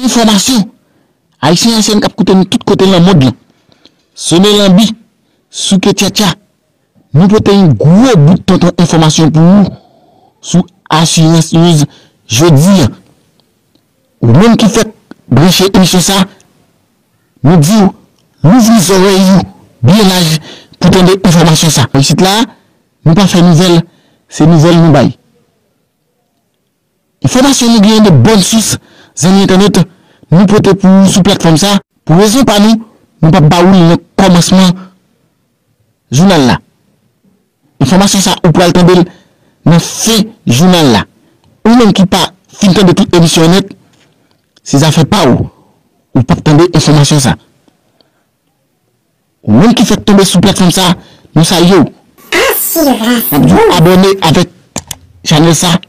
information. Haïtien ancien cap côté tout côté dans le monde là. Sonner lambi, souke tcha. Nous portons un gros bout de ton information pour vous sous Assurance News jeudi. Ou même qui fait brancher émission ça, nous dit l'ouvre les oreilles bien large pour tendre information ça. Ici là, nous pas faire nouvelle, c'est nouvelle nous bail. Information nous gagne de bonnes sources sur internet, nous porter pour sous plateforme ça, pour raison pas nous pas baoul le commencement journal là. Information ça ou pour attendre dans fait journal là. Ou même qui pas fin de toute émission net, si ça fait pas ou pas attendre information ça. Ou même qui fait tomber sous plateforme ça, nous ça yo. Abonné avec channel ça.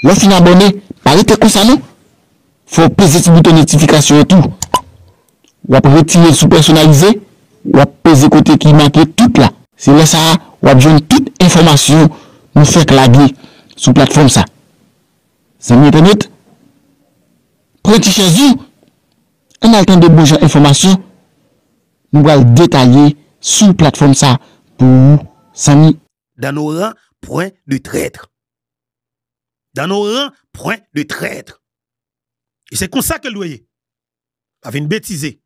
Le fin abonné, parité comme ça non. Faut peser sur bouton notification et tout. Ou après retirer sous personnalisé, ou après peser côté qui marque tout là. C'est là ça, ou après joindre toute information nous fait claguer sur plateforme ça. C'est internet. Petit chez vous, on a le temps de bonjour information. Nous allons détailler sur plateforme ça pour Samy. Dans nos rangs, point de traître. Dans nos rangs, point de traître. Et c'est comme ça que le loyer a une bêtise.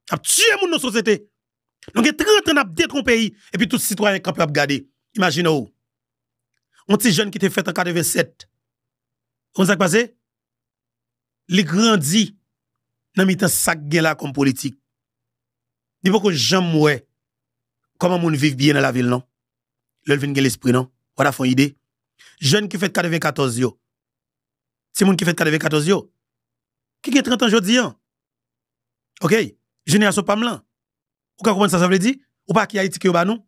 A tué mon nos société. Donc, il y a 30 ans à détruire un pays et puis tout citoyen qui a regardé. Imaginez-vous. Un petit jeune qui était fait en 87. On s'est passé? Il grandit dans le temps sac là comme politique. Il faut que j'aime ouais comment moun vivre bien dans la ville non. Le vinn gen l'esprit non. Voilà font idée. Jeune qui fait 94 yo. C'est moun qui fait 94 yo. Qui a 30 ans jodi an. OK, génération pas blanc. Ou ka comprendre ça veut dire? Ou pas qui Haïti qui ba nous?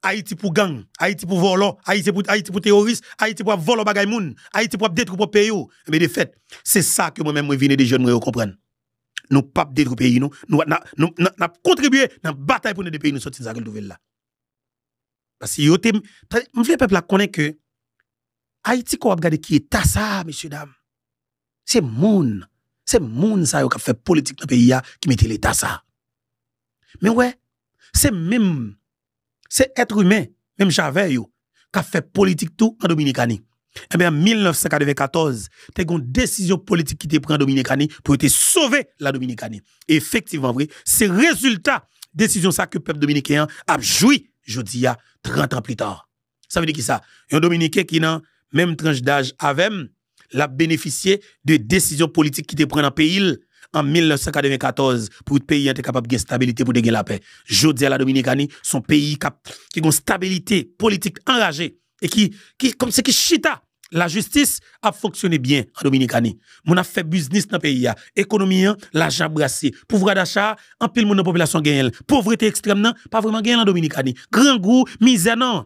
Haïti pour gang, Haïti pour volant, Haïti pour terroriste, Haïti pour voler bagay moun, Haïti pour détruire pour pays. Mais de fait, c'est ça que moi-même moi vinn des jeunes moi comprendre. Nous pas détruire pays nous n'a contribué dans la bataille pour nous des pays nous sortir de nouvelle là. Parce que yo te m'vle peuple la connaît que Haïti ko regarder qui est ça messieurs dames. C'est moun ça yo qui fait politique dans pays qui mette l'état ça. Mais ouais, c'est être humain, même Javert yo qui fait politique tout en Dominicanie. Eh bien, en 1994, tu as une décision politique qui te prend en Dominicanie pour te sauver la Dominicanie. Et effectivement, vrai, c'est résultat décision ça que le peuple dominicain a joui, je dis, 30 ans plus tard. Ça veut dire qui ça? Un Dominicain qui n'a même tranche d'âge avec l'a bénéficié de décisions politiques qui te prend dans le pays en 1994 pour le pays être capable de stabilité pour gagner la paix. Je dis à la Dominicanie, son pays qui a une stabilité politique enragée et qui comme c'est qui chita. La justice a fonctionné bien en Dominicanie. Mon a fait business dans le pays. Économie, l'argent brassé. Pouvoir d'achat, en pile mon population gagne. Pauvreté extrême, non, pas vraiment gagne en Dominicanie. Grand goût, misère, non.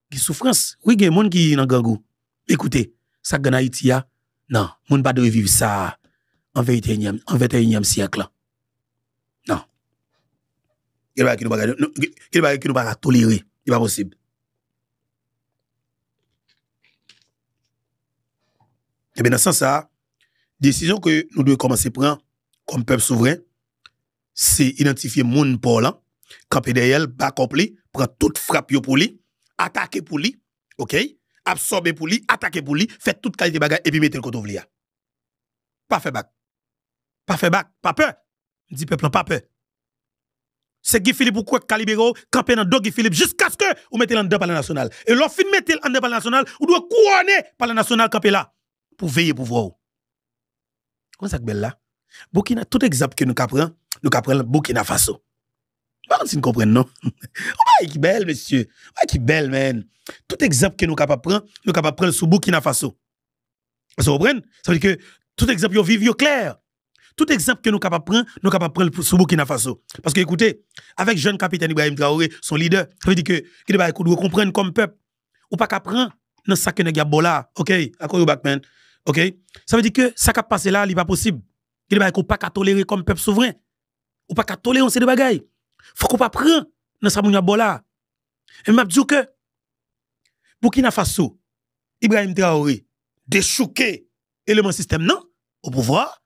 Qui souffrance, oui, il y a des gens qui sont dans grand goût. Écoutez, ça gagne Haïti, non, moun pas de vivre ça en 21e siècle. Non. Il va qui nous pas tolérer. Il pas possible. Et bien, dans ce sens, la décision que nous devons commencer à prendre comme peuple souverain, c'est identifier moun pour là, camper derrière, backuper, prendre toute frappe pour lui, attaquer pour lui, OK? Absorber pour lui, attaquer pour lui, faire toute qualité de bagage et puis mettre le côté ouvrier. Pas fait bac. Pas fait bac, pas peur. Dit peuple, pas peur. C'est Guy Philippe ou quoi Calibero, camper dans deux Guy Philippe jusqu'à ce que vous mettez l'en dedans par la nationale. Et l'on fin mettez l'en dedans par la nationale, vous doit couronner par la nationale camper là. Pour veiller pour voir. Comment ça que belle là? Burkina, tout exemple que nous apprenons Burkina Faso. Pas si nous comprenons, non? Oh, qui belle, monsieur. Oh, qui belle, man. Tout exemple que nous capable prendre sur Burkina Faso. Vous comprenez? Ça veut dire que tout exemple yo vive yo clair. Tout exemple que nous capable prendre sur Burkina Faso. Parce que écoutez, avec jeune capitaine Ibrahim Traoré, son leader, ça veut dire que qu'il doit comprendre comme peuple. Ou pas qu'à prendre dans ça que nèg bola. OK, accord back man. OK? Ça veut dire que ça qui passe là, il n'est pas possible. Il ne faut pas tolérer comme peuple souverain. Ou pas tolérer ces bagailles. Faut qu'on pas prendre dans sa mounya bola. Et m'a dit que Burkina Faso, Ibrahim Traoré, déchouqué élément système non? au pouvoir,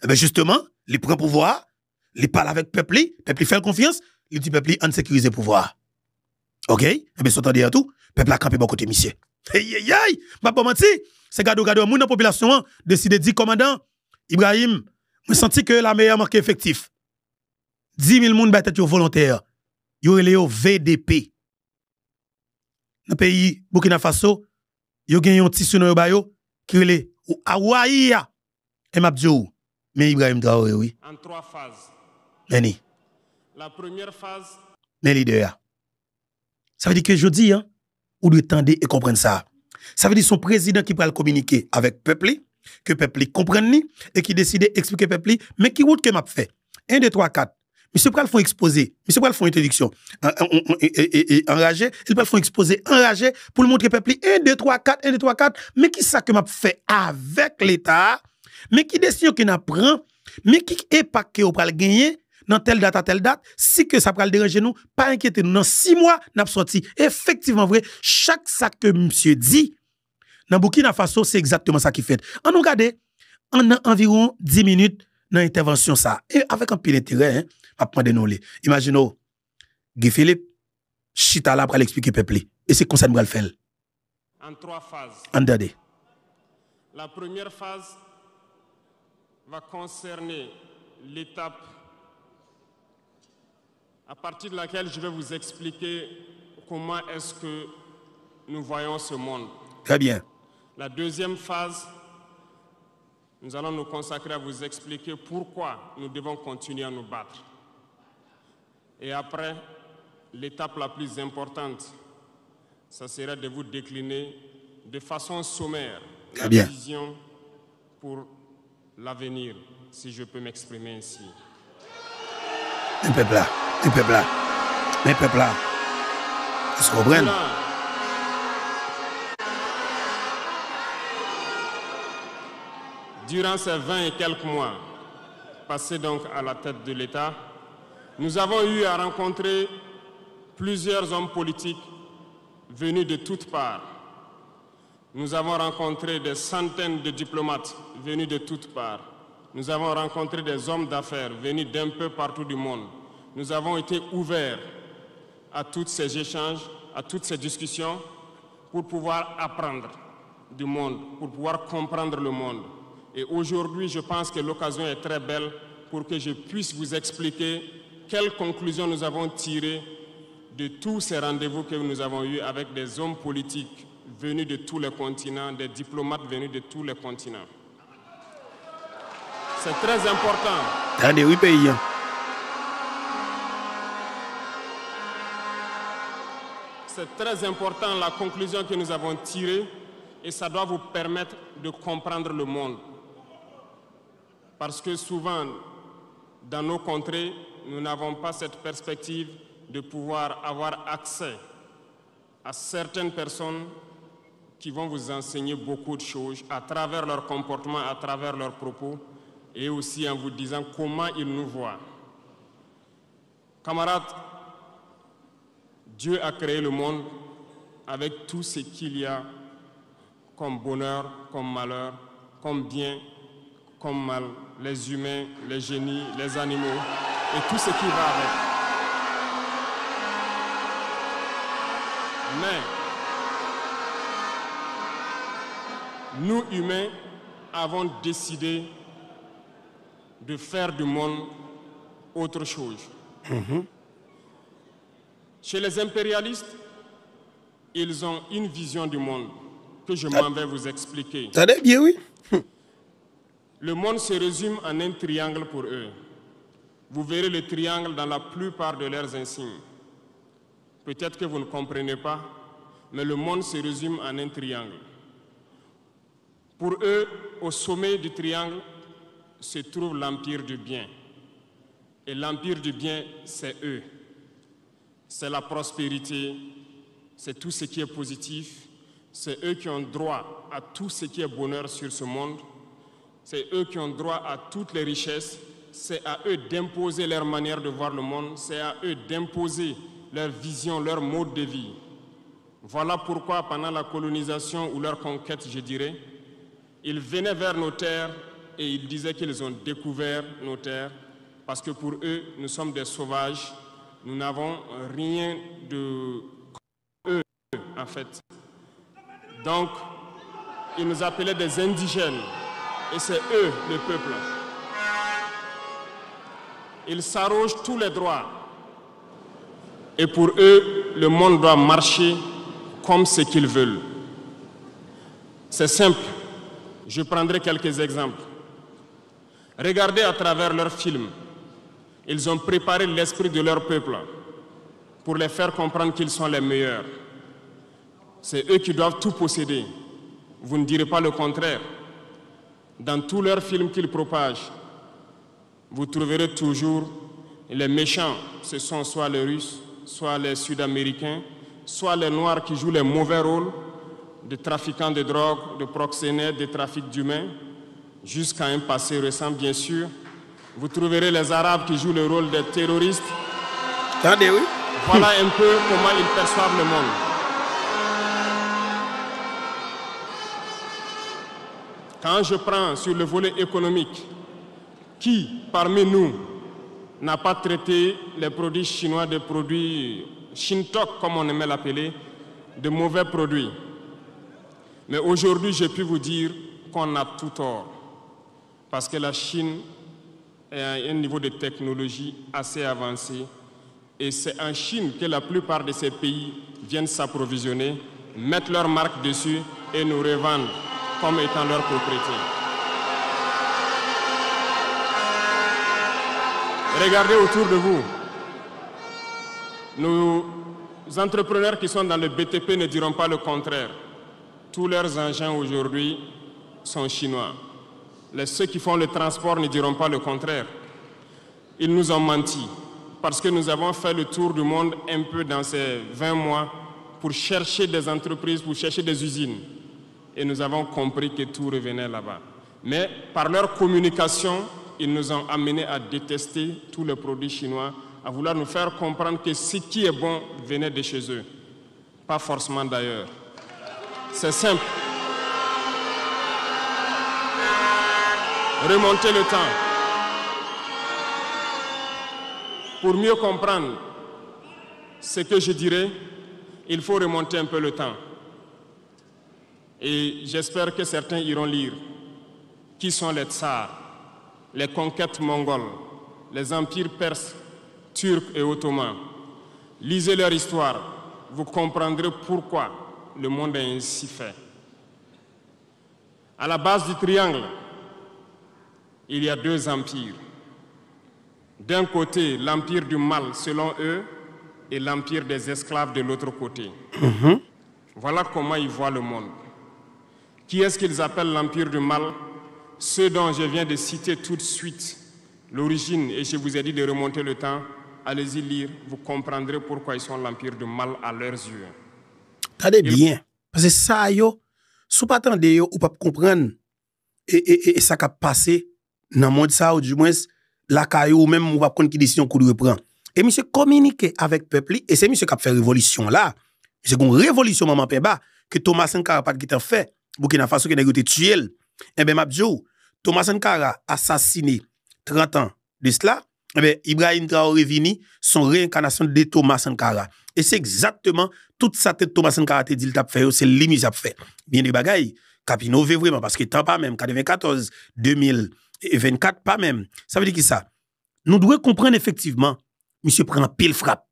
eh bien justement, il prend pouvoir, il parle avec le peuple fait confiance, il dit peuple en sécuriser le pouvoir. OK? Eh bien, s'entendez à tout, peuple a campé bon côté monsieur. Aïe aïe aïe, m'a pas menti, c'est gado moun dans population décide de dire commandant Ibrahim, je senti que la meilleure manque effectif. 10 000 moun battent volontaire. Yo relé au VDP. Dans le pays Burkina Faso, yo gen yon tissu nan yo bayo qui relé ou Awaïa. Et m'a dit mais Ibrahim Traoré oui. En 3 phases. Meni. La première phase. Mais leader. Ça veut dire que je dis ou doit tendre et comprendre ça. Ça veut dire son président qui va communiquer avec peuple, que peuple comprenne ni et qui décide d'expliquer peuple, mais qui route que m'a fait. 1 2 3 4. Monsieur pral font exposer, monsieur pral font introduction enragé, il pral font exposer enragé pour le montrer peuple 1 2 3 4 1 2 3 4, mais qui ça que m'a fait avec l'état, mais qui décision que n'a prend, mais qui impact que pral gagner dans telle date à telle date, si que ça pral déranger nous, pas inquiéter nous dans 6 mois n'a sorti. Effectivement vrai, chaque ça que monsieur dit dans Burkina Faso, c'est exactement ça qui fait. On nous regarde en environ 10 minutes dans l'intervention ça et avec un pile intérêt à prendre nous les. Imaginez Guy Philippe chita là pour l'expliquer peuple et c'est comme ça nous va le faire. En 3 phases. Entendez. La première phase va concerner l'étape à partir de laquelle je vais vous expliquer comment est-ce que nous voyons ce monde. Très bien. La deuxième phase, nous allons nous consacrer à vous expliquer pourquoi nous devons continuer à nous battre. Et après, l'étape la plus importante, ça serait de vous décliner de façon sommaire la vision pour l'avenir, si je peux m'exprimer ainsi. Un peuple là, un peuple là, un peuple là. Est-ce qu'on comprend? Durant ces 20 et quelques mois passés donc à la tête de l'État, nous avons eu à rencontrer plusieurs hommes politiques venus de toutes parts. Nous avons rencontré des centaines de diplomates venus de toutes parts. Nous avons rencontré des hommes d'affaires venus d'un peu partout du monde. Nous avons été ouverts à tous ces échanges, à toutes ces discussions pour pouvoir apprendre du monde, pour pouvoir comprendre le monde. Et aujourd'hui, je pense que l'occasion est très belle pour que je puisse vous expliquer quelles conclusions nous avons tirées de tous ces rendez-vous que nous avons eus avec des hommes politiques venus de tous les continents, des diplomates venus de tous les continents. C'est très important. Dans les 8 pays. C'est très important la conclusion que nous avons tirée et ça doit vous permettre de comprendre le monde. Parce que souvent, dans nos contrées, nous n'avons pas cette perspective de pouvoir avoir accès à certaines personnes qui vont vous enseigner beaucoup de choses à travers leur comportement, à travers leurs propos, et aussi en vous disant comment ils nous voient. Camarades, Dieu a créé le monde avec tout ce qu'il y a comme bonheur, comme malheur, comme bien, comme mal, les humains, les génies, les animaux et tout ce qui va avec. Mais nous, humains, avons décidé de faire du monde autre chose. Chez les impérialistes, ils ont une vision du monde que je m'en vais vous expliquer. Ça va bien, oui. Le monde se résume en un triangle pour eux. Vous verrez le triangle dans la plupart de leurs insignes. Peut-être que vous ne comprenez pas, mais le monde se résume en un triangle. Pour eux, au sommet du triangle, se trouve l'empire du bien. Et l'empire du bien, c'est eux. C'est la prospérité, c'est tout ce qui est positif. C'est eux qui ont droit à tout ce qui est bonheur sur ce monde. C'est eux qui ont droit à toutes les richesses. C'est à eux d'imposer leur manière de voir le monde. C'est à eux d'imposer leur vision, leur mode de vie. Voilà pourquoi pendant la colonisation ou leur conquête, je dirais, ils venaient vers nos terres et ils disaient qu'ils ont découvert nos terres parce que pour eux, nous sommes des sauvages. Nous n'avons rien de eux, en fait. Donc, ils nous appelaient des indigènes et c'est eux, le peuple. Ils s'arrogent tous les droits. Et pour eux, le monde doit marcher comme ce qu'ils veulent. C'est simple. Je prendrai quelques exemples. Regardez à travers leurs films. Ils ont préparé l'esprit de leur peuple pour les faire comprendre qu'ils sont les meilleurs. C'est eux qui doivent tout posséder. Vous ne direz pas le contraire. Dans tous leurs films qu'ils propagent, vous trouverez toujours les méchants. Ce sont soit les Russes, soit les Sud-Américains, soit les Noirs qui jouent les mauvais rôles de trafiquants de drogue, de proxénètes, de trafic d'humains, jusqu'à un passé récent, bien sûr. Vous trouverez les Arabes qui jouent le rôle des terroristes. Attendez, oui. Voilà un peu comment ils perçoivent le monde. Quand je prends sur le volet économique, qui parmi nous n'a pas traité les produits chinois de produits Shintok, comme on aimait l'appeler, de mauvais produits? Mais aujourd'hui, j'ai pu vous dire qu'on a tout tort. Parce que la Chine est à un niveau de technologie assez avancé. Et c'est en Chine que la plupart de ces pays viennent s'approvisionner, mettre leur marque dessus et nous revendent comme étant leur propriété. Regardez autour de vous. Nos entrepreneurs qui sont dans le BTP ne diront pas le contraire. Tous leurs engins aujourd'hui sont chinois. Ceux qui font le transport ne diront pas le contraire. Ils nous ont menti parce que nous avons fait le tour du monde un peu dans ces 20 mois pour chercher des entreprises, pour chercher des usines. Et nous avons compris que tout revenait là-bas. Mais par leur communication, ils nous ont amenés à détester tous les produits chinois, à vouloir nous faire comprendre que ce qui est bon venait de chez eux, pas forcément d'ailleurs. C'est simple. Remonter le temps. Pour mieux comprendre ce que je dirais, il faut remonter un peu le temps. Et j'espère que certains iront lire qui sont les tsars, les conquêtes mongoles, les empires perses, turcs et ottomans. Lisez leur histoire, vous comprendrez pourquoi le monde est ainsi fait. À la base du triangle, il y a deux empires. D'un côté, l'empire du mal, selon eux, et l'empire des esclaves de l'autre côté. Voilà comment ils voient le monde. Qui est-ce qu'ils appellent l'empire du mal? Ceux dont je viens de citer tout de suite l'origine, et je vous ai dit de remonter le temps. Allez-y lire, vous comprendrez pourquoi ils sont l'empire du mal à leurs yeux. Attendez bien, parce que ça, yo, si vous pas attendez, yo, ou pas comprendre, et ça qui a passé dans le monde, ça, ou du moins, la caillou, ou même, ou pas comprendre qui décision qu'on reprend. Et monsieur communique avec le peuple, et c'est monsieur qui a fait révolution là. C'est une révolution, maman Pemba, que Thomas Sankara pas qui t'a fait, Burkina Faso qui a été tué. Eh bien, Mabdjo, Thomas Sankara assassiné 30 ans de cela. Eh bien, Ibrahim Traoré vini, son réincarnation de Thomas Sankara. Et c'est exactement toute ça que Thomas Sankara te dit, il t'a fait, c'est limite a fait. Bien des bagailles, capinové vraiment, parce que tant pas même, 94, 2024, pas même. Ça veut dire que ça? Nous devons comprendre effectivement, monsieur prend pile frappe.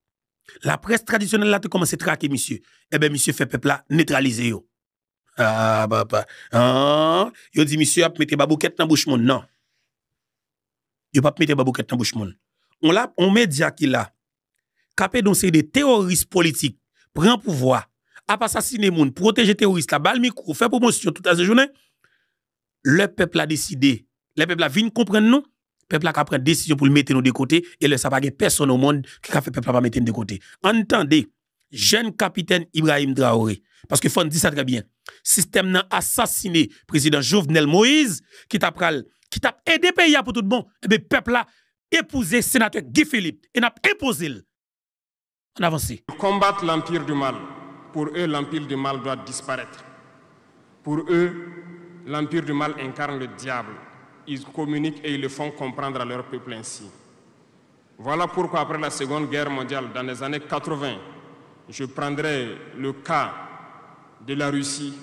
La presse traditionnelle là, te commence à traquer, monsieur. Eh bien, monsieur fait peuple là, neutraliser yo. Ah, papa. Ah, yo dit, monsieur, a mettre babouquette dans bouche moun. Non. Yo pas mettre babouquette dans bouche moun. On média qui là, capé donc c'est des terroristes politiques, prend pouvoir, a assassiner moun, protéger terroristes là, bal micro, faire promotion toute la journée. Le peuple a décidé, le peuple a vient comprendre nous, le peuple a pris décision pour le mettre nous de côté et le ça pas personne au monde qui a fait peuple pas mettre de côté. Entendez, jeune capitaine Ibrahim Traoré, parce que faut dire ça très bien. Système n'a assassiné président Jovenel Moïse qui t'a aidé pays pour tout le monde. Et bien peuple là épousé sénateur Guy Philippe et n'a imposé. On avance. Combattre l'empire du mal. Pour eux, l'empire du mal doit disparaître. Pour eux, l'empire du mal incarne le diable. ils communiquent et ils le font comprendre à leur peuple ainsi. Voilà pourquoi après la Seconde Guerre mondiale, dans les années 80, je prendrai le cas de la Russie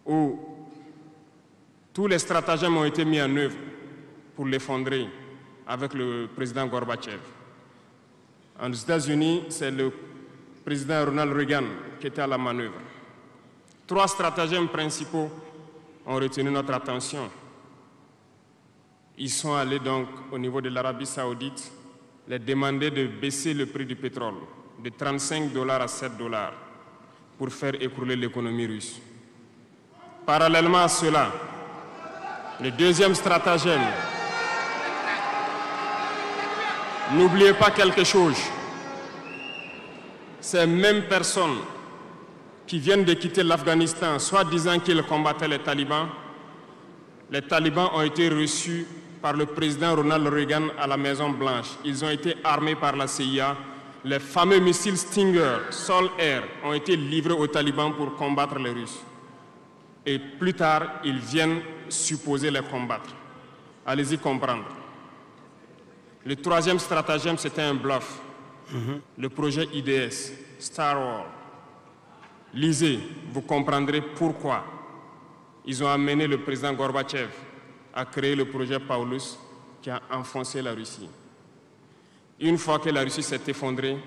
où tous les stratagèmes ont été mis en œuvre pour l'effondrer avec le président Gorbatchev. Aux États-Unis, c'est le président Ronald Reagan qui était à la manœuvre. 3 stratagèmes principaux ont retenu notre attention. Ils sont allés donc au niveau de l'Arabie Saoudite les demander de baisser le prix du pétrole de 35 $ à 7 $ pour faire écrouler l'économie russe. Parallèlement à cela, le deuxième stratagème, n'oubliez pas quelque chose, ces mêmes personnes qui viennent de quitter l'Afghanistan, soit disant qu'ils combattaient les talibans ont été reçus par le président Ronald Reagan à la Maison-Blanche. Ils ont été armés par la CIA. Les fameux missiles Stinger, Sol-Air, ont été livrés aux talibans pour combattre les Russes. Et plus tard, ils viennent supposer les combattre. Allez-y comprendre. Le troisième stratagème, c'était un bluff. Le projet IDS, Star Wars. Lisez, vous comprendrez pourquoi ils ont amené le président Gorbatchev à créer le projet Paulus qui a enfoncé la Russie. Une fois que la Russie s'est effondrée,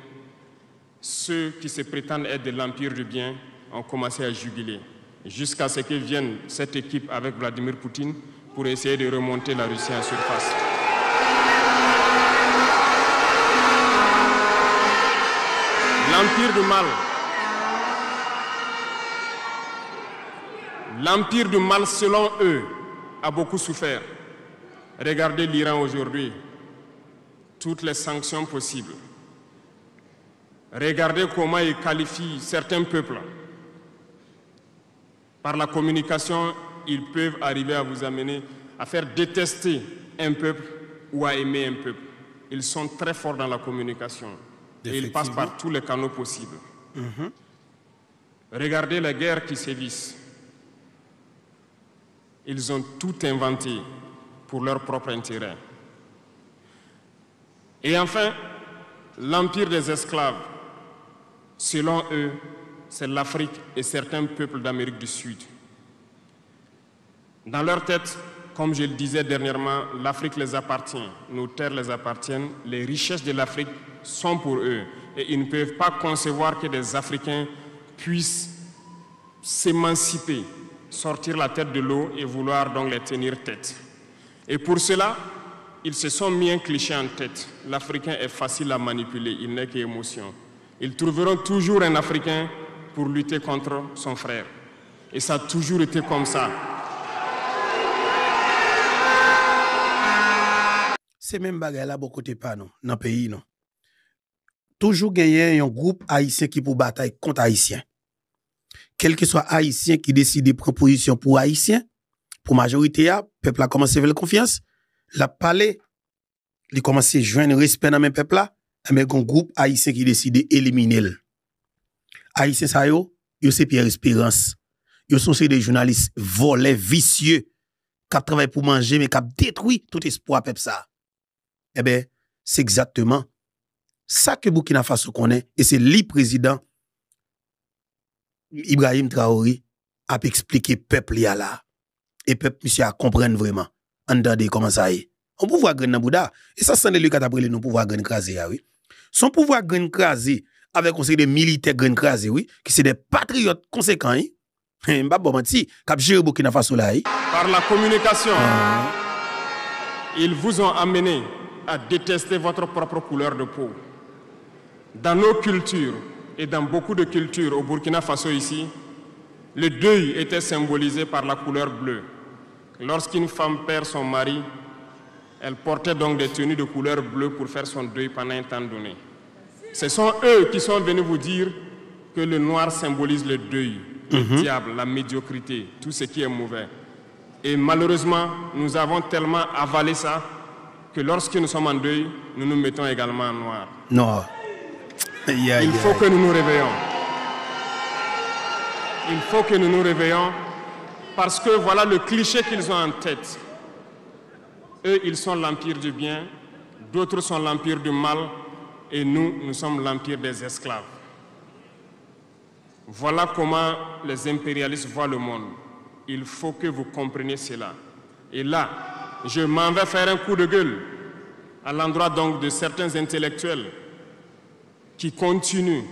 ceux qui se prétendent être de l'Empire du bien ont commencé à juguler, jusqu'à ce que vienne cette équipe avec Vladimir Poutine pour essayer de remonter la Russie en surface. L'Empire du mal, selon eux, a beaucoup souffert. Regardez l'Iran aujourd'hui, toutes les sanctions possibles. Regardez comment ils qualifient certains peuples. Par la communication, ils peuvent arriver à vous amener à faire détester un peuple ou à aimer un peuple. Ils sont très forts dans la communication. Et ils passent par tous les canaux possibles. Regardez les guerres qui sévissent. Ils ont tout inventé pour leur propre intérêt. Et enfin, l'empire des esclaves, selon eux, c'est l'Afrique et certains peuples d'Amérique du Sud. Dans leur tête, comme je le disais dernièrement, l'Afrique les appartient, nos terres les appartiennent, les richesses de l'Afrique sont pour eux. Et ils ne peuvent pas concevoir que des Africains puissent s'émanciper, sortir la tête de l'eau et vouloir donc les tenir tête. Et pour cela, ils se sont mis un cliché en tête. L'Africain est facile à manipuler, il n'est qu'émotion. Ils trouveront toujours un Africain pour lutter contre son frère. Et ça a toujours été comme ça. C'est même bagay là beaucoup de pas non dans pays non. Toujours gagner un groupe haïtien qui pour bataille contre haïtien. Quel que soit haïtien qui décide de prendre position pour haïtien, pour majorité a, peuple a commencé à faire confiance, la parler, il commence à joindre respect dans même peuple là, mais un groupe haïtien qui décide d'éliminer. Haïtien ça yo c'est Pierre Espérance. Yo sont des journalistes volés vicieux qui travaillent pour manger mais qui détruit tout espoir peuple ça. Eh ben, c'est exactement ça que Burkina Faso connaît et c'est le président Ibrahim Traoré a expliqué peuple y a là et peuple monsieur a comprendre vraiment entendez comment ça est on pouvoir grand dans Bouddha et ça c'est lui qui a appelé nous pouvoir grand craser oui son pouvoir grand craser avec conseil des militaires grand craser oui qui c'est des patriotes conséquents hein pas bon menti cap gérer Burkina Faso là par la communication ils vous ont amené à détester votre propre couleur de peau. Dans nos cultures et dans beaucoup de cultures au Burkina Faso ici, le deuil était symbolisé par la couleur bleue. Lorsqu'une femme perd son mari, elle portait donc des tenues de couleur bleue pour faire son deuil pendant un temps donné. Ce sont eux qui sont venus vous dire que le noir symbolise le deuil, le diable, la médiocrité, tout ce qui est mauvais. Et malheureusement, nous avons tellement avalé ça que lorsque nous sommes en deuil, nous nous mettons également en noir. Non. Il faut que nous nous réveillons. Il faut que nous nous réveillons parce que voilà le cliché qu'ils ont en tête. Eux, ils sont l'empire du bien, d'autres sont l'empire du mal, et nous, nous sommes l'empire des esclaves. Voilà comment les impérialistes voient le monde. Il faut que vous compreniez cela. Et là, je m'en vais faire un coup de gueule à l'endroit donc de certains intellectuels qui continuent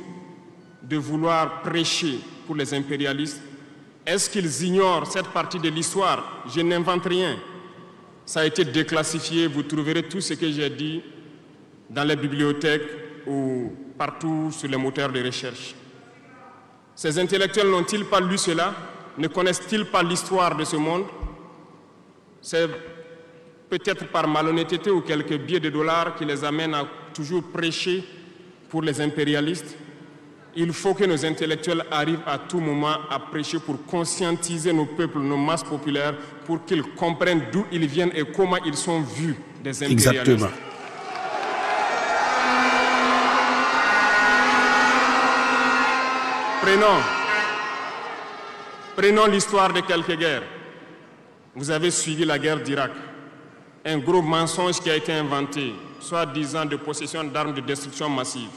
de vouloir prêcher pour les impérialistes. Est-ce qu'ils ignorent cette partie de l'histoire? Je n'invente rien. Ça a été déclassifié, vous trouverez tout ce que j'ai dit dans les bibliothèques ou partout sur les moteurs de recherche. Ces intellectuels n'ont-ils pas lu cela? Ne connaissent-ils pas l'histoire de ce monde? C'est peut-être par malhonnêteté ou quelques billets de dollars qui les amènent à toujours prêcher pour les impérialistes. Il faut que nos intellectuels arrivent à tout moment à prêcher pour conscientiser nos peuples, nos masses populaires, pour qu'ils comprennent d'où ils viennent et comment ils sont vus des impérialistes. Exactement. Prenons l'histoire de quelques guerres. Vous avez suivi la guerre d'Irak. Un gros mensonge qui a été inventé, soi-disant de possession d'armes de destruction massive.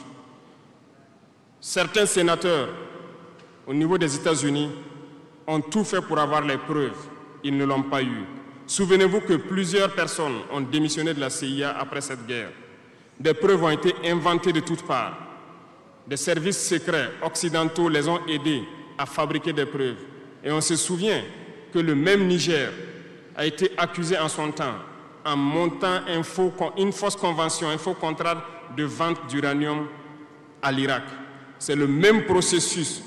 Certains sénateurs, au niveau des États-Unis, ont tout fait pour avoir les preuves. Ils ne l'ont pas eu. Souvenez-vous que plusieurs personnes ont démissionné de la CIA après cette guerre. Des preuves ont été inventées de toutes parts. Des services secrets occidentaux les ont aidés à fabriquer des preuves. Et on se souvient que le même Niger a été accusé en son temps en montant une fausse convention, un faux contrat de vente d'uranium à l'Irak. C'est le même processus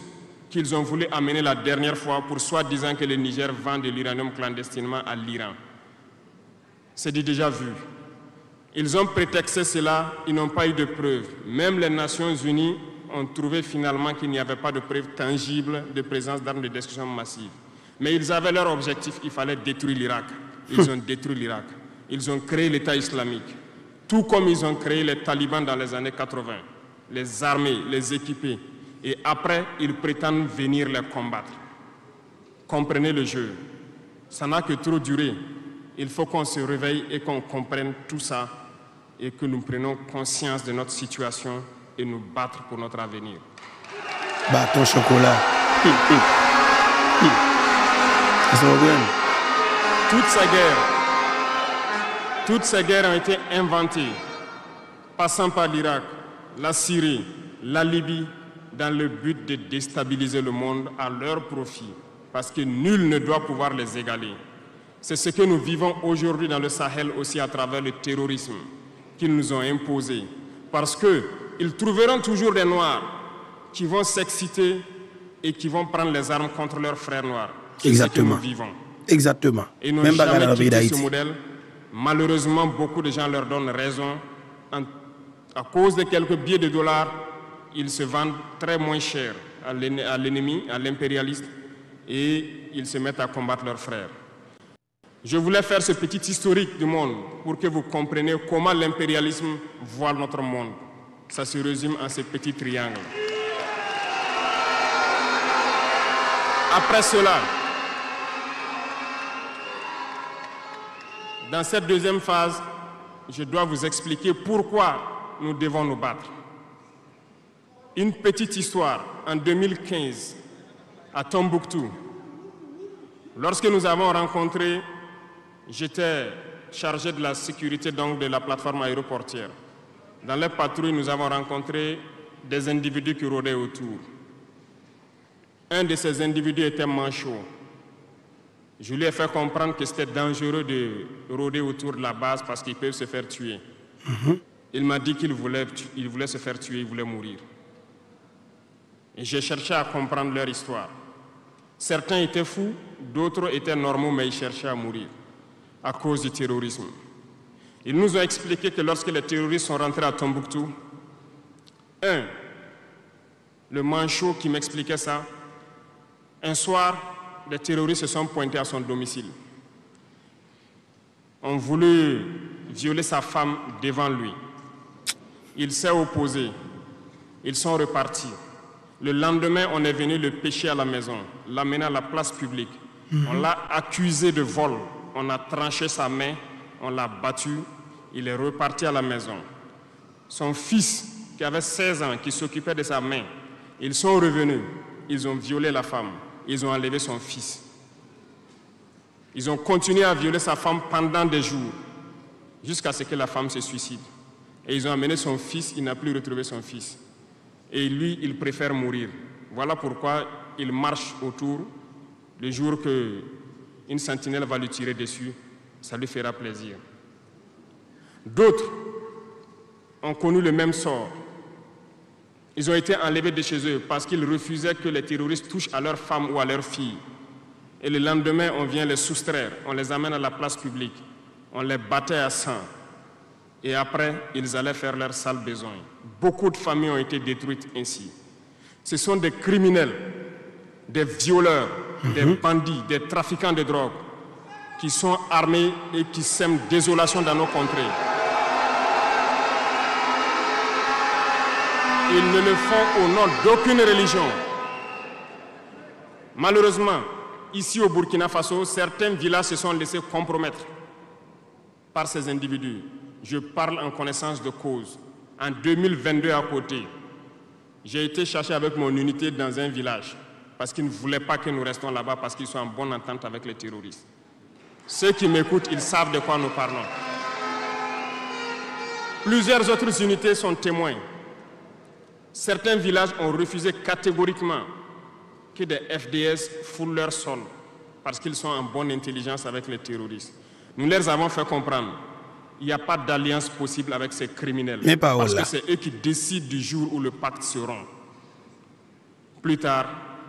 qu'ils ont voulu amener la dernière fois pour soi-disant que le Niger vend de l'uranium clandestinement à l'Iran. C'est déjà vu. Ils ont prétexté cela, ils n'ont pas eu de preuves. Même les Nations Unies ont trouvé finalement qu'il n'y avait pas de preuves tangibles de présence d'armes de destruction massive. Mais ils avaient leur objectif, il fallait détruire l'Irak. Ils ont détruit l'Irak. Ils ont créé l'État islamique. Tout comme ils ont créé les talibans dans les années 80. Les armer, les équiper. Et après, ils prétendent venir les combattre. Comprenez le jeu. Ça n'a que trop duré. Il faut qu'on se réveille et qu'on comprenne tout ça et que nous prenions conscience de notre situation et nous battre pour notre avenir. Bâton chocolat. Toutes ces guerres ont été inventées, passant par l'Irak, la Syrie, la Libye, dans le but de déstabiliser le monde à leur profit, parce que nul ne doit pouvoir les égaler. C'est ce que nous vivons aujourd'hui dans le Sahel aussi à travers le terrorisme qu'ils nous ont imposé. Parce qu'ils trouveront toujours des Noirs qui vont s'exciter et qui vont prendre les armes contre leurs frères noirs. Exactement. C'est ce que nous vivons. Exactement. Et nous n'avons jamais quitté ce modèle. Malheureusement, beaucoup de gens leur donnent raison. À cause de quelques billets de dollars, ils se vendent très moins cher à l'ennemi, à l'impérialiste, et ils se mettent à combattre leurs frères. Je voulais faire ce petit historique du monde pour que vous compreniez comment l'impérialisme voit notre monde. Ça se résume en ces petits triangles. Après cela, dans cette deuxième phase, je dois vous expliquer pourquoi nous devons nous battre. Une petite histoire, en 2015, à Tombouctou, lorsque nous avons rencontré, j'étais chargé de la sécurité donc, de la plateforme aéroportière. Dans les patrouilles, nous avons rencontré des individus qui rôdaient autour. Un de ces individus était manchot. Je lui ai fait comprendre que c'était dangereux de rôder autour de la base parce qu'ils peuvent se faire tuer. Il m'a dit qu'il voulait se faire tuer, il voulait mourir. Et j'ai cherché à comprendre leur histoire. Certains étaient fous, d'autres étaient normaux, mais ils cherchaient à mourir à cause du terrorisme. Ils nous ont expliqué que lorsque les terroristes sont rentrés à Tombouctou, le manchot qui m'expliquait ça, un soir, les terroristes se sont pointés à son domicile. On voulait violer sa femme devant lui. Il s'est opposé. Ils sont repartis. Le lendemain, on est venu le pêcher à la maison, l'amener à la place publique. On l'a accusé de vol. On a tranché sa main on l'a battu, il est reparti à la maison. Son fils, qui avait 16 ans, qui s'occupait de sa main, ils sont revenus, ils ont violé la femme, ils ont enlevé son fils. Ils ont continué à violer sa femme pendant des jours, jusqu'à ce que la femme se suicide. Et ils ont amené son fils, il n'a plus retrouvé son fils. Et lui, il préfère mourir. Voilà pourquoi il marche autour. Le jour qu'une sentinelle va lui tirer dessus, ça lui fera plaisir. D'autres ont connu le même sort. Ils ont été enlevés de chez eux parce qu'ils refusaient que les terroristes touchent à leurs femmes ou à leurs filles. Et le lendemain, on vient les soustraire, on les amène à la place publique, on les battait à sang. Et après, ils allaient faire leur sale besoin. Beaucoup de familles ont été détruites ainsi. Ce sont des criminels, des violeurs, des bandits, des trafiquants de drogue qui sont armés et qui sèment désolation dans nos contrées. Ils ne le font au nom d'aucune religion. Malheureusement, ici au Burkina Faso, certains villages se sont laissés compromettre par ces individus. Je parle en connaissance de cause. En 2022 à côté, j'ai été chercher avec mon unité dans un village parce qu'ils ne voulaient pas que nous restions là-bas parce qu'ils sont en bonne entente avec les terroristes. Ceux qui m'écoutent, ils savent de quoi nous parlons. Plusieurs autres unités sont témoins. Certains villages ont refusé catégoriquement que des FDS foulent leur sol parce qu'ils sont en bonne intelligence avec les terroristes. Nous leur avons fait comprendre qu'il n'y a pas d'alliance possible avec ces criminels parce que c'est eux qui décident du jour où le pacte se rompt. Plus tard,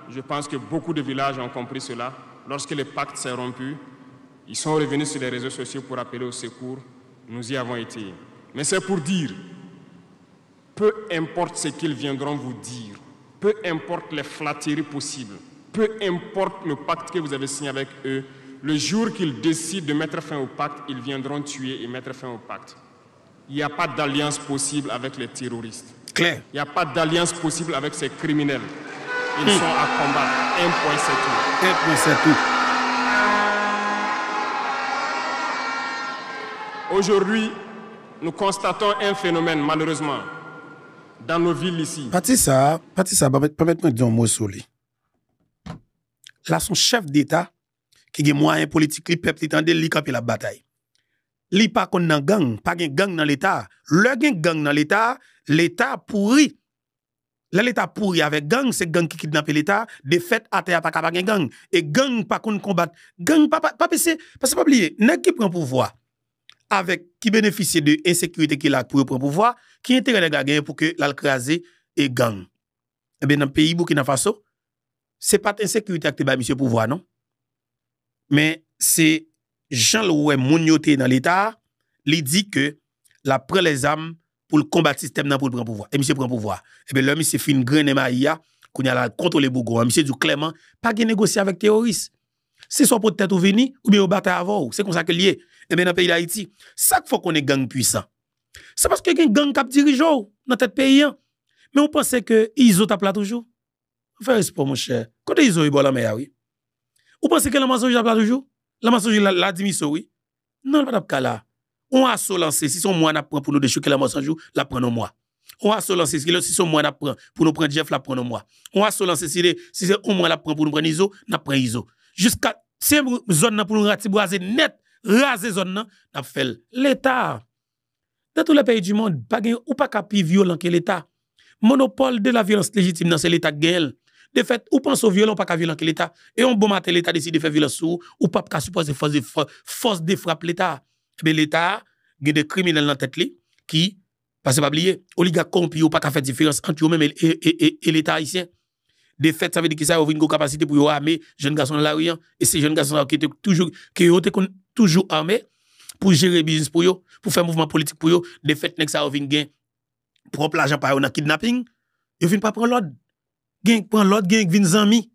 je pense que beaucoup de villages ont compris cela. Lorsque le pacte s'est rompu, ils sont revenus sur les réseaux sociaux pour appeler au secours. Nous y avons été. Mais c'est pour dire, peu importe ce qu'ils viendront vous dire, peu importe les flatteries possibles, peu importe le pacte que vous avez signé avec eux, le jour qu'ils décident de mettre fin au pacte, ils viendront tuer et mettre fin au pacte. Il n'y a pas d'alliance possible avec les terroristes. Claire. Il n'y a pas d'alliance possible avec ces criminels. Ils sont à combattre. Un point, c'est tout. Un point, c'est tout. Aujourd'hui, nous constatons un phénomène, malheureusement, dans nos villes ici. Patissa, permettez-moi de dire un mot sur lui. Là, son chef d'État, qui a moyen politique, le peuple est en train de la bataille. Li pas qu'on nan gang, pas gen gang dans l'État. Le gen gang dans l'État, l'État pourri. L'État pourri avec gang, c'est gang qui kidnappe l'État. De fait, à terre pas capable gang. Et gang pas qu'on combat. Gang pas passer. Parce que pas oublier, nèg qui prend pouvoir avec qui bénéficie de insécurité qu'il a pour prendre pouvoir, qui intérêt les gars pour que l'alcraser et gang. Eh bien dans le pays Burkina Faso, c'est pas insécurité qui ba monsieur pouvoir non. Mais c'est Jean-Louis Mounioté dans l'État, il dit que la prend les armes pour le combattre le système pour prendre pouvoir. Et monsieur prend pouvoir. Et bien là, monsieur fin grain maïa, qu'on a la contrôler Bougon. Monsieur du clairement, pas de négocier avec terroristes. C'est soit pour tête ou venir, ou bien au bataille avant. C'est comme ça que lié. Et bien dans le pays d'Haïti, chaque fois qu'on est gang puissant, c'est parce que y a un gang qui dirige dans tête pays. Mais on pense que ISO tape là toujours. Faire sport, mon cher. Quand ISO est bon la mer, oui. Vous pensez que la mensonge tape là toujours? La mensonge la démission, oui. Non, pas tape là. On a se lancer, si son mois n'a prend pour nous déchoquer la mensonge, la prend moi. On a se lancer, si son mois n'a prend pour nous prendre Jeff, la prend moi. On a se lancer, si c'est un mois la prend pour nous prendre ISO, n'a prend ISO. Jusqu'à ces zones pour nous raser net, raser zone n'a fait l'État. Dans tous les pays du monde, pas ou pas plus violent que l'État. Monopole de la violence légitime dans c'est l'État gagne. De fait, ou pense au violent pas violent que l'État et on bon matin l'État décide de faire violence ou pas qu'à supposer force de frappe l'État. Mais l'État a des criminels dans tête li qui parce que pas oublier oligarque corrompu ou pas qu'à faire différence entre eux même et l'État haïtien. De fait, ça veut dire que ça a une capacité pour armer jeunes garçons dans la rue et ces jeunes garçons qui étaient toujours armés pour gérer business pour eux, pour faire mouvement politique pour eux. De fait, nek ça a une gain propre l'argent par dans kidnapping, ils viennent pas prendre l'ordre. Gang prend l'autre, gang vin zami.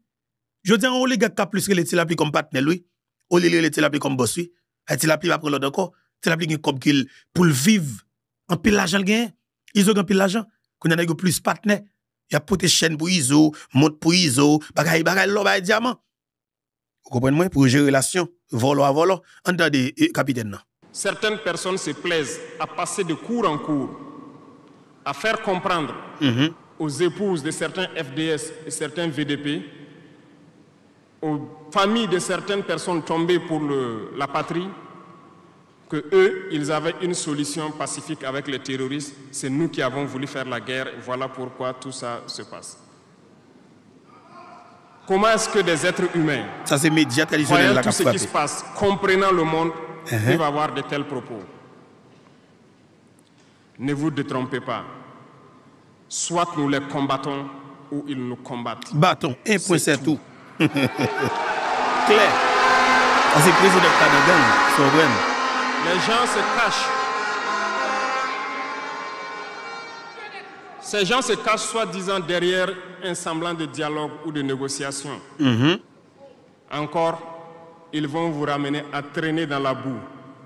Je dis on les gars qui plus que les tilapli comme partenaire lui. On les tilapli comme boss lui. Et tilapli va prendre l'autre encore. Tilapli gen comme qu'il pour le vivre en pile l'argent gain. Ils ont pile l'argent. Qu'on a plus partenaire. Il y a pote chaîne pour ISO, monte pour ISO, bagay l'or bagay diamant. Vous comprenez moi pour gérer relation volo à volo en des capitaine. certaines personnes se plaisent à passer de cours en cours, à faire comprendre aux épouses de certains FDS et certains VDP, aux familles de certaines personnes tombées pour la patrie, que eux, ils avaient une solution pacifique avec les terroristes. C'est nous qui avons voulu faire la guerre. Et voilà pourquoi tout ça se passe. Comment est-ce que des êtres humains, ça c'est médias traditionnels voyant tout ce qui se passe, comprenant le monde, peuvent avoir de tels propos? Ne vous détrompez pas. Soit nous les combattons ou ils nous combattent. Bâton, un point c'est tout. Claire. C'est président Canada, souverain. Les gens se cachent. Ces gens se cachent soi-disant derrière un semblant de dialogue ou de négociation. Encore, ils vont vous ramener à traîner dans la boue.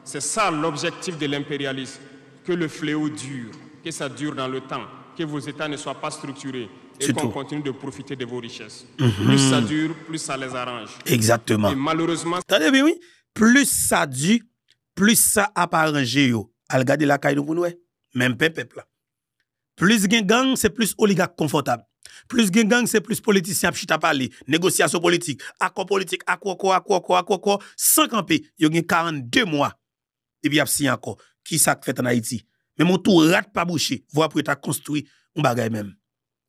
C'est ça l'objectif de l'impérialisme. Que le fléau dure, que ça dure dans le temps, que vos États ne soient pas structurés et qu'on continue de profiter de vos richesses. Plus ça dure, plus ça les arrange. Exactement. Et malheureusement... Attendez bien, oui. Plus ça dure, plus ça a pas arrangé yo. Al gade la caille pour nous, même peuple là. Plus gang, c'est plus oligarque confortable. Plus gang, c'est plus politicien chita parler, négociation politique, accord politique, accord, sans camper. Yo gen 42 mois. Et puis y a signé encore. Qui ça fait en Haïti? Mais mon tour rate pas bouché. Voir pour ta construit un bagay même.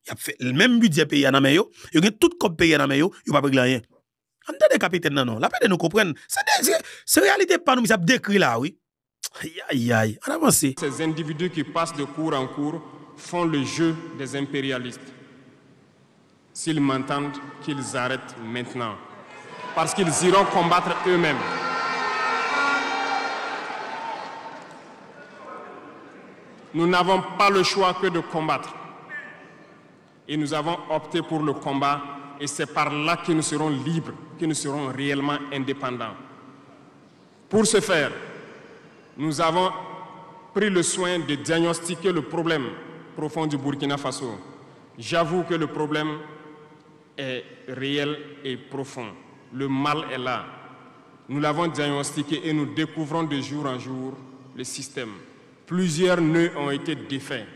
Y a fait le même budget pays en yo. Yo gen tout comme pays en yo pas régler rien. Entendez capitaine non, la peine de nous comprendre. C'est réalité pas nous ça décrit là oui. Aïe, on avance. Ces individus qui passent de cours en cours font le jeu des impérialistes. S'ils m'entendent, qu'ils arrêtent maintenant. Parce qu'ils iront combattre eux-mêmes. Nous n'avons pas le choix que de combattre. Et nous avons opté pour le combat. Et c'est par là que nous serons libres, que nous serons réellement indépendants. Pour ce faire, nous avons pris le soin de diagnostiquer le problème profond du Burkina Faso. J'avoue que le problème est réel et profond. Le mal est là. Nous l'avons diagnostiqué et nous découvrons de jour en jour le système. Plusieurs nœuds ont été défaits,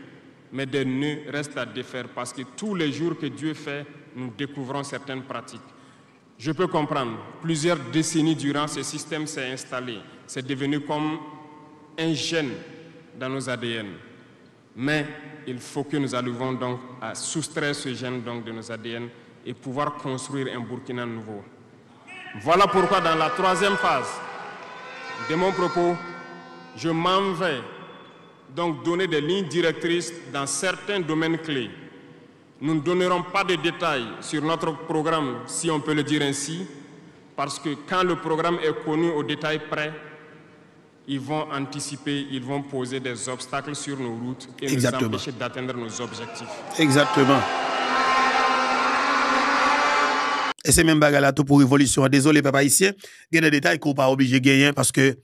mais des nœuds restent à défaire parce que tous les jours que Dieu fait, nous découvrons certaines pratiques. Je peux comprendre, plusieurs décennies durant, ce système s'est installé. C'est devenu comme un gène dans nos ADN. Mais il faut que nous arrivions donc à soustraire ce gène donc de nos ADN et pouvoir construire un Burkina nouveau. Voilà pourquoi dans la troisième phase de mon propos, je m'en vais donc donner des lignes directrices dans certains domaines clés. Nous ne donnerons pas de détails sur notre programme, si on peut le dire ainsi, parce que quand le programme est connu au détail près, ils vont anticiper, ils vont poser des obstacles sur nos routes et nous empêcher d'atteindre nos objectifs. Exactement. Et c'est même bagarre là tout pour révolution. Désolé, papa ici, il y a des détails qu'on n'est pas obligé de gagner parce que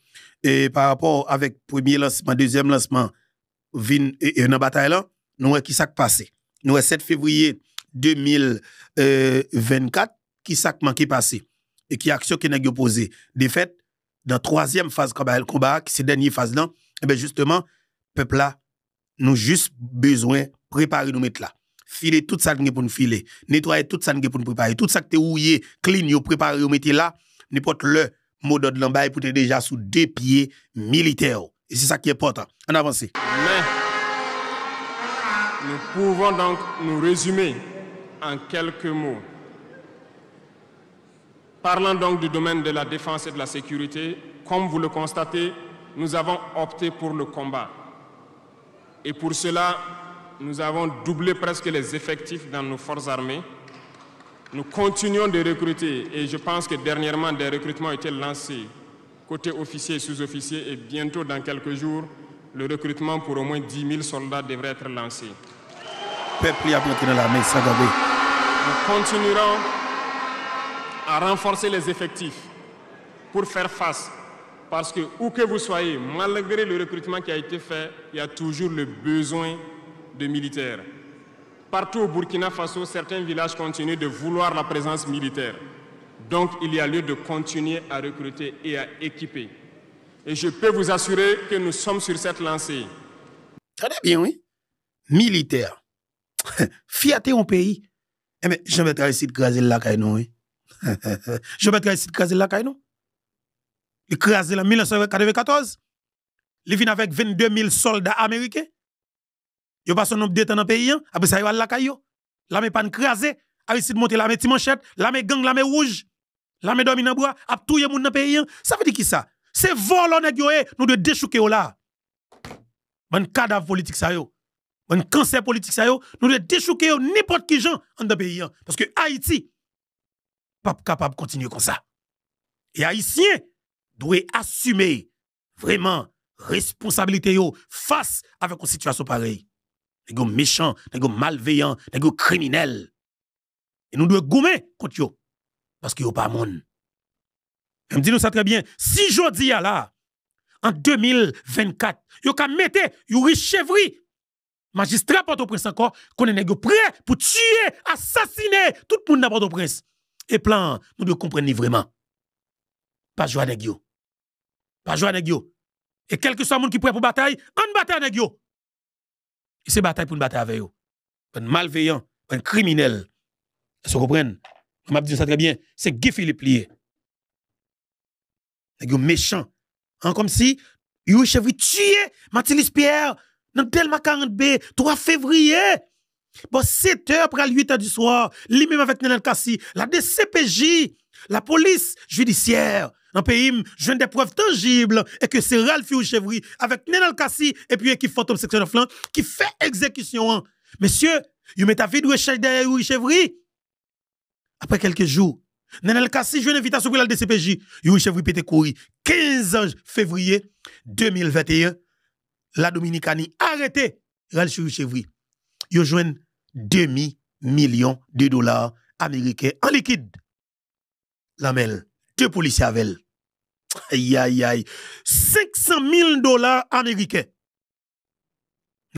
par rapport avec premier lancement, deuxième lancement, et dans la bataille là, nous avons qui s'est passé. Nous avons 7 février 2024, qui s'est manqué passé. Et qui action qui n'a pas posé. De fait, dans la troisième phase combat, qui c'est la dernière phase là, et bien justement, peuple là, nous juste besoin de préparer nous mettre là. Filer tout ça pour nous filer. Nettoyer tout ça pour nous préparer. Tout ça que tu ouillé, clean, préparer, vous mettez là, n'importe le mot de l'ambaye pour être déjà sous 2 pieds militaires. Et c'est ça qui est important. On avance. Mais nous pouvons donc nous résumer en quelques mots. Parlant donc du domaine de la défense et de la sécurité, comme vous le constatez, nous avons opté pour le combat. Et pour cela, nous avons doublé presque les effectifs dans nos forces armées. Nous continuons de recruter et je pense que dernièrement des recrutements ont été lancés côté officiers et sous-officiers et bientôt dans quelques jours, le recrutement pour au moins 10 000 soldats devrait être lancé. Peuple a monté dans la main, ça gabé. Nous continuerons à renforcer les effectifs pour faire face. Parce que où que vous soyez, malgré le recrutement qui a été fait, il y a toujours le besoin de militaires. Partout au Burkina Faso, certains villages continuent de vouloir la présence militaire. Donc, il y a lieu de continuer à recruter et à équiper. Et je peux vous assurer que nous sommes sur cette lancée. Très bien, oui. Militaire. Fiaté en pays. Eh mais je vais essayer de craser la caille, non, oui. Je vais essayer de craser la caille, non. Il crasé en 1994. Il vient avec 22 000 soldats américains. Il pas son nombre d'états dans le pays. Après ça, il va la caille. L'armée pas crasé. A essayé de monter l'armée Timanchette, l'armée gang, l'armée rouge, l'armée dominant bois, a tout le monde dans le pays. Ça veut dire qui ça? C'est volant nous de déchouquer là. Bon cadavre politique ça yo. Bon cancer politique ça yo, nous de déchouquer n'importe qui gens dans le pays. Parce que Haïti pas capable de continuer comme ça. Et Haïtiens doivent assumer vraiment responsabilité yo face avec une situation pareille. Des méchants, des malveillants, des criminels. Et nous devons gommer contre eux. Parce qu'ils n'ont pas monde. Je me dis nous ça très bien. Si je dis là, en 2024, vous avez mettre une richevrie. Magistrat Port-au-Prince encore, qu'on est prêt pour tuer, assassiner tout le monde dans Port-au-Prince. Et plan, nous devons comprendre vraiment. Pas jouer avec eux. Pas jouer avec eux. Et quel que soit le monde qui est prêt pour bataille, on bataille avec eux. Et c'est bataille pour une bataille avec eux. Un malveillant, un criminel. Vous comprenez? Je m'a dit ça très bien. C'est Guy Philippe lié. Les gars méchants. Comme si, ils chevri tué Mathilis Pierre dans Delma 40B, 3 février. Bon, 7h après 8h du soir, lui-même avec Nenel Kassi, la DCPJ, la police judiciaire, un pays, je des preuves tangibles, et que c'est Ralph Chevry avec Nenel Kassi, et puis équipe Phantom Section of Land, qui fait exécution. Monsieur, vous mettez à vie de recherche derrière Chevry. Après quelques jours, Nenel Kassi joue une invitation pour la DCPJ. Yuri Chevry pété courir. 15 février 2021, la Dominicanie arrêté Ralph Chevry. Yo joignent $2 millions américains en liquide. La mêle, 2 policiers avec. Aïe aïe aïe. $500 000 américains.